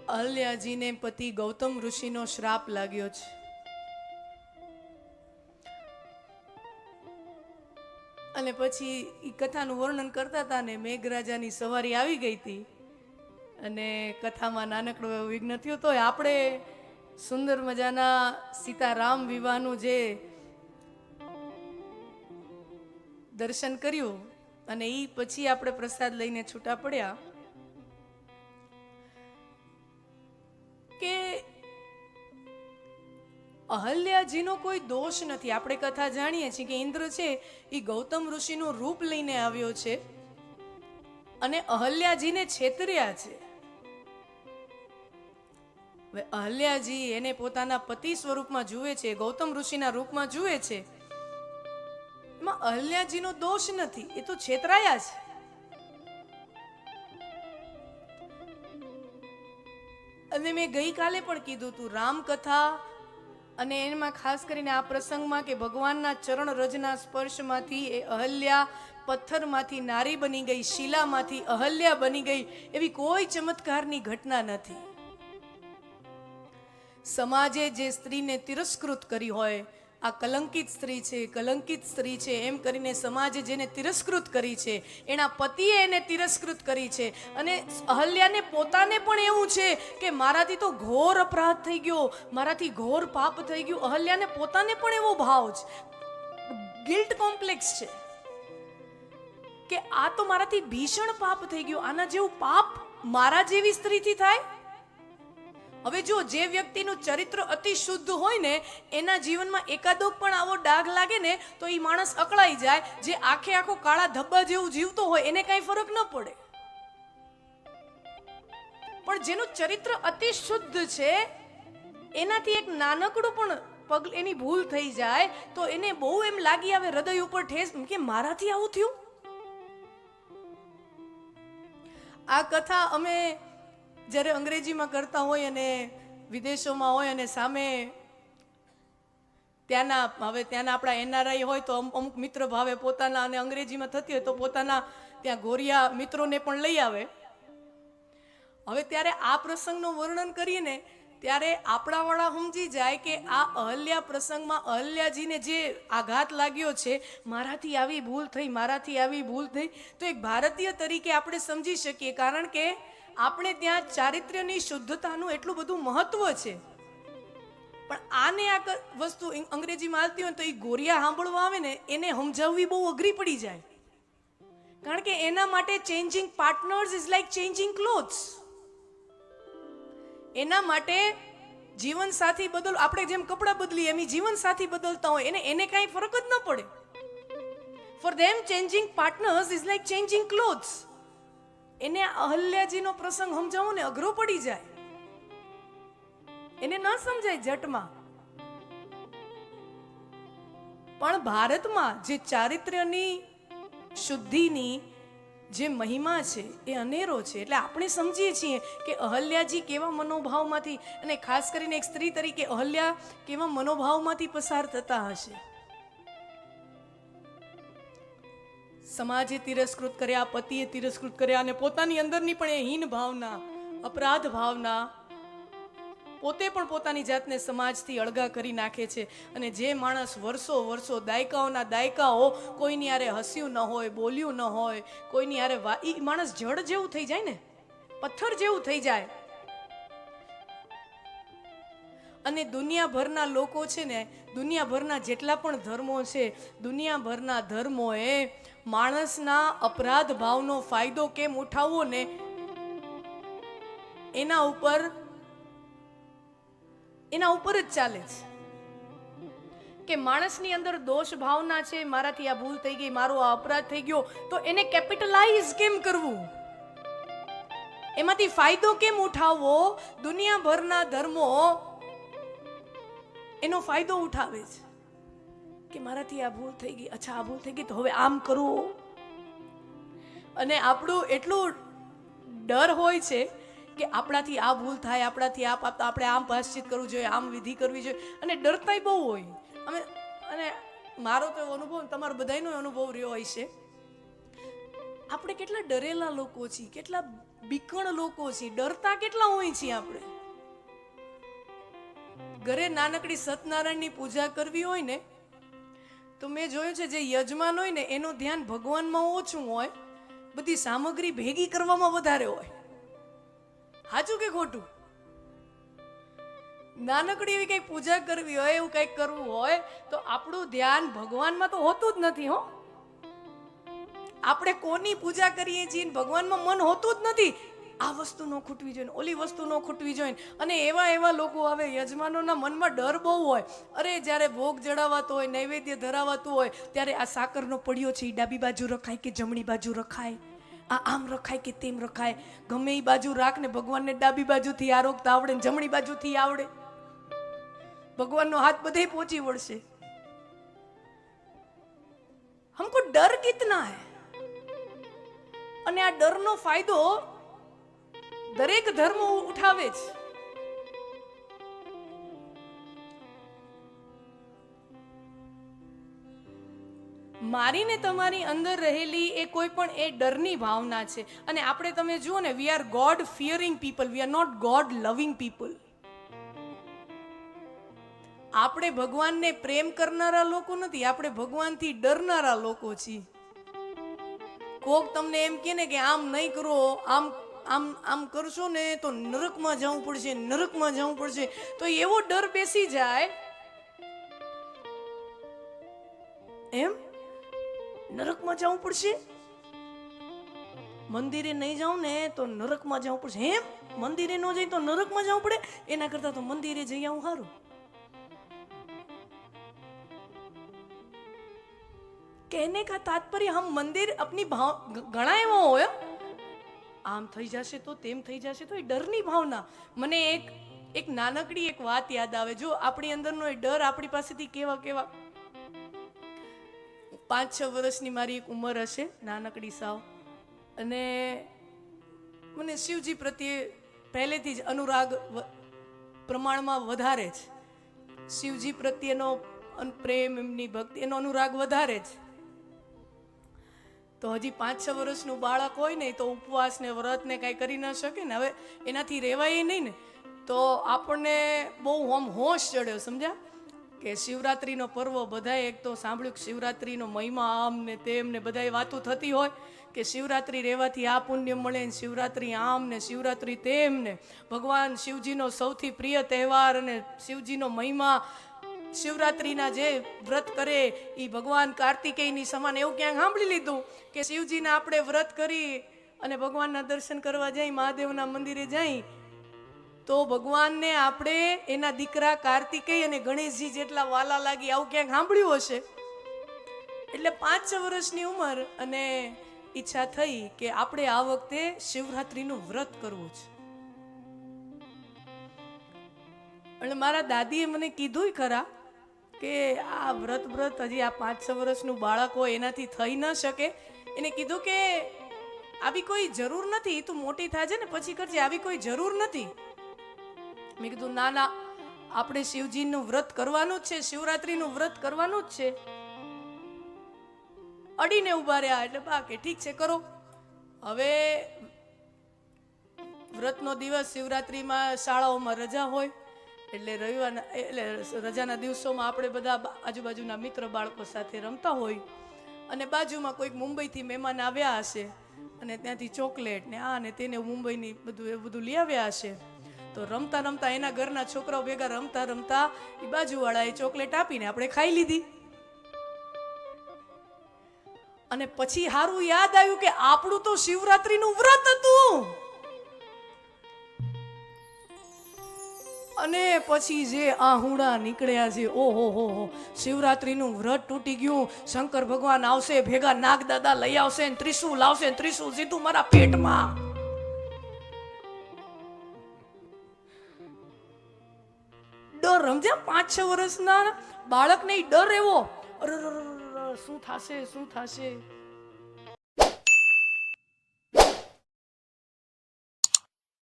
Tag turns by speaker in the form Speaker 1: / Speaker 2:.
Speaker 1: અહલ્યાજીને પતિ ગૌતમ ઋષિનો શ્રાપ લાગ્યો છે. અને પછી એ કથાનું વર્ણન કરતા હતા ને મેઘરાજાની સવારી આવી ગઈ હતી અને કથામાં નાનકડો એવો વિઘ્ન થયો. તો આપણે સુંદર મજાના સીતારામ વિવાહનું જે દર્શન કર્યું અને એ પછી આપણે પ્રસાદ લઈને છૂટા પડ્યા કે અહલ્યાજીનો કોઈ દોષ નથી. આપણે કથા જાણીએ છીએ કે ઇન્દ્ર છે એ ગૌતમ ઋષિનું રૂપ લઈને આવ્યો છે અને અહલ્યાજીને છેતર્યા છે. હવે અહલ્યાજી એને પોતાના પતિ સ્વરૂપમાં જુએ છે, ગૌતમ ઋષિના રૂપમાં જુએ છે. એમાં અહલ્યાજીનો દોષ નથી, એ તો છેતરાયા છે. અને મેં ગઈકાલે પણ કીધું તું રામકથા અને એમાં ખાસ કરીને આ પ્રસંગમાં કે ભગવાનના ચરણ રજના સ્પર્શમાંથી એ અહલ્યા પથ્થરમાંથી નારી બની ગઈ, શિલામાંથી અહલ્યા બની ગઈ, એવી કોઈ ચમત્કારની ઘટના નથી. સમાજે જે સ્ત્રીને તિરસ્કૃત કરી હોય, આ કલંકિત સ્ત્રી છે, કલંકિત સ્ત્રી છે એમ કરીને સમાજે જેને તિરસ્કૃત કરી છે, એના પતિએ એને તિરસ્કૃત કરી છે. અને અહલ્યાને પોતાને પણ એવું છે કે મારાથી તો ઘોર અપરાધ થઈ ગયો, મારાથી ઘોર પાપ થઈ ગયું. અહલ્યાને પોતાને પણ એવો ભાવ છે, ગિલ્ટ કોમ્પ્લેક્સ છે કે આ તો મારાથી ભીષણ પાપ થઈ ગયું, આના જેવું પાપ મારા જેવી સ્ત્રીથી થાય. હવે જો જે વ્યક્તિનું ચરિત્ર અતિ શુદ્ધ હોય ને એના જીવનમાં એકાદો પણ આવો ડાઘ લાગે ને તો એ માણસ અકળાઈ જાય. જે આખે આખો કાળા ધબ્બા જેવું જીવતો હોય એને કઈ ફરક ન પડે. પણ જેનું ચરિત્ર અતિ શુદ્ધ છે એનાથી એક નાનકડું પણ પગ એની ભૂલ થઈ જાય તો એને બહુ એમ લાગી આવે, હૃદય ઉપર ઠેસ કે મારાથી આવું થયું. આ કથા અમે જ્યારે અંગ્રેજીમાં કરતા હોય અને વિદેશોમાં હોય અને સામે ત્યાંના આપણા એનઆરઆઈ હોય તો અમુક મિત્ર ભાવે પોતાના, અને અંગ્રેજીમાં થતી હોય તો પોતાના ત્યાં ગોરિયા મિત્રોને પણ લઈ આવે. હવે ત્યારે આ પ્રસંગનું વર્ણન કરીએ ને ત્યારે આપણા વાળા સમજી જાય કે આ અહલ્યા પ્રસંગમાં અહલ્યાજીને જે આઘાત લાગ્યો છે, મારાથી આવી ભૂલ થઈ, મારાથી આવી ભૂલ થઈ, તો એક ભારતીય તરીકે આપણે સમજી શકીએ. કારણ કે આપણે ત્યાં ચારિત્ર્યની શુદ્ધતાનું એટલું બધું મહત્વ છે. પણ આને આ વસ્તુ અંગ્રેજીમાં આવતી હોય તો એ ગોરિયા સાંભળવા આવે ને એને સમજાવવી બહુ અઘરી પડી જાય. કારણ કે એના માટે changing partners is like changing clothes. એના માટે જીવન સાથી આપણે જેમ કપડાં બદલીએ એમ જીવન સાથી બદલતા હોય એને કાંઈ ફરક જ ન પડે. For them changing partners is like changing clothes. એને અહલ્યાજીનો પ્રસંગ સમજાવો ને અઘરો પડી જાય, એને ન સમજાય જટમાં. પણ ભારતમાં જે ચારિત્ર્યની શુદ્ધિની જે મહિમા છે એ અનેરો છે. એટલે આપણે સમજીએ છીએ કે અહલ્યાજી કેવા મનોભાવમાંથી, અને ખાસ કરીને એક સ્ત્રી તરીકે અહલ્યા કેવા મનોભાવમાંથી પસાર થતા હશે. સમાજે તિરસ્કૃત કર્યા, પતિએ તિરસ્કૃત કર્યા, અને પોતાની અંદરની પણ એ હીન ભાવના, અપરાધ ભાવના, પોતે પણ પોતાની જાતને સમાજથી અળગા કરી નાખે છે. અને જે માણસ વર્ષો દાયકાઓના દાયકાઓ કોઈની હારે હસ્યું ન હોય, બોલ્યું ન હોય, કોઈની હારે એ માણસ જડ જેવું થઈ જાય ને, પથ્થર જેવું થઈ જાય. અને દુનિયાભરના લોકો છે ને, દુનિયાભરના જેટલા પણ ધર્મો છે, દુનિયાભરના ધર્મોએ માણસના અપરાધ ભાવનો ફાયદો કેમ ઉઠાવવો ને એના ઉપર જ ચાલે છે. કે માણસની અંદર દોષ ભાવના છે, મારાથી આ ભૂલ થઈ ગઈ, મારો આ અપરાધ થઈ ગયો, તો એને કેપિટલાઇઝ કેમ કરવું, એમાંથી ફાયદો કેમ ઉઠાવવો. દુનિયાભરના ધર્મો એનો ફાયદો ઉઠાવે છે કે મારાથી આ ભૂલ થઈ ગઈ, અચ્છા આ ભૂલ થઈ ગઈ તો હવે આમ કરો. અને આપણું એટલું ડર હોય છે કે આપણાથી આ ભૂલ થાય, આપણાથી આપણે આમ પ્રાયશ્ચિત કરવું જોઈએ, આમ વિધિ કરવી જોઈએ, અને ડરતાય બહુ હોય. અને મારો તો અનુભવ, તમારો બધાનો અનુભવ રહ્યો હોય છે. આપણે કેટલા ડરેલા લોકો છીએ, કેટલા બીકણ લોકો છીએ, ડરતા કેટલા હોય છીએ આપણે. ઘરે નાનકડી સત્યનારાયણની પૂજા કરવી હોય ને તો મેં જોયું છે જે યજમાન હોય ને એનું ધ્યાન ભગવાનમાં ઓછું હોય, બધી સામગ્રી ભેગી કરવામાં વધારે હોય. સાચું કે ખોટું? નાનકડી એવી કઈ પૂજા કરવી હોય, એવું કઈક કરવું હોય તો આપણું ધ્યાન ભગવાનમાં તો હોતું જ નથી. હો, આપણે કોની પૂજા કરીએ છીએ ભગવાનમાં મન હોતું જ નથી. આ વસ્તુ ન ખૂટવી જોઈએ, ઓલી વસ્તુ ન ખૂટવી જોઈએ. અને એવા લોકો આવે, યજમાનોના મનમાં ડર બહુ હોય. અરે જ્યારે ભોગ જડાવાતો હોય, નૈવેદ્ય ધરાવાતું હોય ત્યારે આ સાકરનો પડ્યો છે એ ડાબી બાજુ રખાય કે જમણી બાજુ રખાય, આ આમ રખાય કે તેમ રખાય. ગમે એ બાજુ રાખ ને ભગવાનને ડાબી બાજુથી આરોગતા આવડે ને જમણી બાજુથી આવડે. ભગવાનનો હાથ બધે પહોંચી વળશે. हमको डर कितना है. અને આ ડરનો ફાયદો દરેક ધર્મ ઉઠાવે છે. મારી ને તમારી અંદર રહેલી એ કોઈ પણ એ ડરની ભાવના છે. અને આપણે તમે જુઓ ને, we are God fearing people, we are not God loving people. આપણે ભગવાનને પ્રેમ કરનારા લોકો નથી, આપણે ભગવાનથી ડરનારા લોકો છીએ. કોક તમને એમ કહે ને કે આમ નહીં કરો, આમ આમ આમ કરશો ને તો નરકમાં જવું પડશે, નરકમાં જવું પડશે, તો એવો ડર બેસી જાય એમ નરકમાં જવું પડશે, મંદિરે નહીં જાઉં ને તો નરકમાં જવું પડશે. એમ મંદિરે ન જાય તો નરકમાં જવું પડે, એના કરતા તો મંદિરે જઈ આવું સારું. कहने का तात्पर्य हम मंदिर अपनी भाव घણા એવો હોય, આમ થઈ જશે તો તેમ થઈ જશે, તો એ ડરની ભાવના. મને એક નાનકડી એક વાત યાદ આવે. જો આપણી અંદરનો એ ડર આપણી પાસેથી કેવા 5-6 વર્ષની મારી એક ઉંમર હશે, નાનકડી સાવ. અને મને શિવજી પ્રત્યે પહેલેથી જ અનુરાગ પ્રમાણમાં વધારે છે. શિવજી પ્રત્યેનો પ્રેમ, એમની ભક્તિ, એનો અનુરાગ વધારે છે. તો હજી 5-6 વર્ષનું બાળક હોય ને તો ઉપવાસ ને વ્રત ને કાંઈ કરી ન શકે ને. હવે એનાથી રહેવાય નહીં ને, તો આપણને બહુ હોશ ચડ્યો, સમજ્યા? કે શિવરાત્રિનો પર્વ, બધાએ એક તો સાંભળ્યું કે શિવરાત્રિનો મહિમા આમ ને તેમ ને બધાએ વાતો થતી હોય કે શિવરાત્રિ રહેવાથી આ પુણ્ય મળે ને શિવરાત્રિ આમ ને શિવરાત્રિ તેમ ને. ભગવાન શિવજીનો સૌથી પ્રિય તહેવાર અને શિવજીનો મહિમા, શિવરાત્રિના જે વ્રત કરે એ ભગવાન કાર્તિકેયની સમાન. એવું ક્યાંક સાંભળી લીધું કે શિવજીના આપણે વ્રત કરી અને ભગવાનના દર્શન કરવા જઈ, મહાદેવના મંદિરે જઈ, તો ભગવાનને આપણે એના દીકરા કાર્તિકેય અને ગણેશજી જેટલા વાલા લાગી. આવું ક્યાંક સાંભળ્યું હશે. એટલે 5-6 વર્ષની ઉંમર અને ઈચ્છા થઈ કે આપણે આ વખતે શિવરાત્રિનું વ્રત કરવું છે. અને મારા દાદીએ મને કીધું ખરા કે આ વ્રત હજી આ 5-6 વર્ષનું બાળક હોય એનાથી થઈ ન શકે. એને કીધું કે આવી કોઈ જરૂર નથી, તું મોટી થાજે ને પછી કરજે, આવી કોઈ જરૂર નથી. મેં કીધું ના, આપણે શિવજીનું વ્રત કરવાનું જ છે, શિવરાત્રિનું વ્રત કરવાનું જ છે. અડીને ઉભા રહ્યા. એટલે બા કે ઠીક છે, કરો. હવે વ્રતનો દિવસ, શિવરાત્રિમાં શાળાઓમાં રજા હોય એટલે રવિવારના એટલે રજાના દિવસોમાં આપણે બધા આજુબાજુના મિત્ર બાળકો સાથે રમતા હોય. અને બાજુમાં કોઈક મુંબઈથી મહેમાન આવ્યા હશે અને ત્યાંથી ચોકલેટ ને આ ને તેને મુંબઈની બધું લઈ આવ્યા હશે. તો રમતા રમતા એના ઘરના છોકરાઓ ભેગા રમતા રમતા એ બાજુવાળાએ ચોકલેટ આપીને આપણે ખાઈ લીધી. અને પછી હારું યાદ આવ્યું કે આપણું તો શિવરાત્રિનું વ્રત હતું. અને પછી જે આહુડા નીકળ્યા છે, ઓહો હો, શિવરાત્રિનું વ્રત તૂટી ગયું. શંકર ભગવાન આવશે, ભેગા નાગદાદા લઈ આવશે ને ત્રિશુલ આવશે ને ત્રિશુલ સીધું મારા પેટમાં. ડર, સમજ્યા? 5-6 વર્ષના બાળકને ડર એવો, શું થશે શું થશે.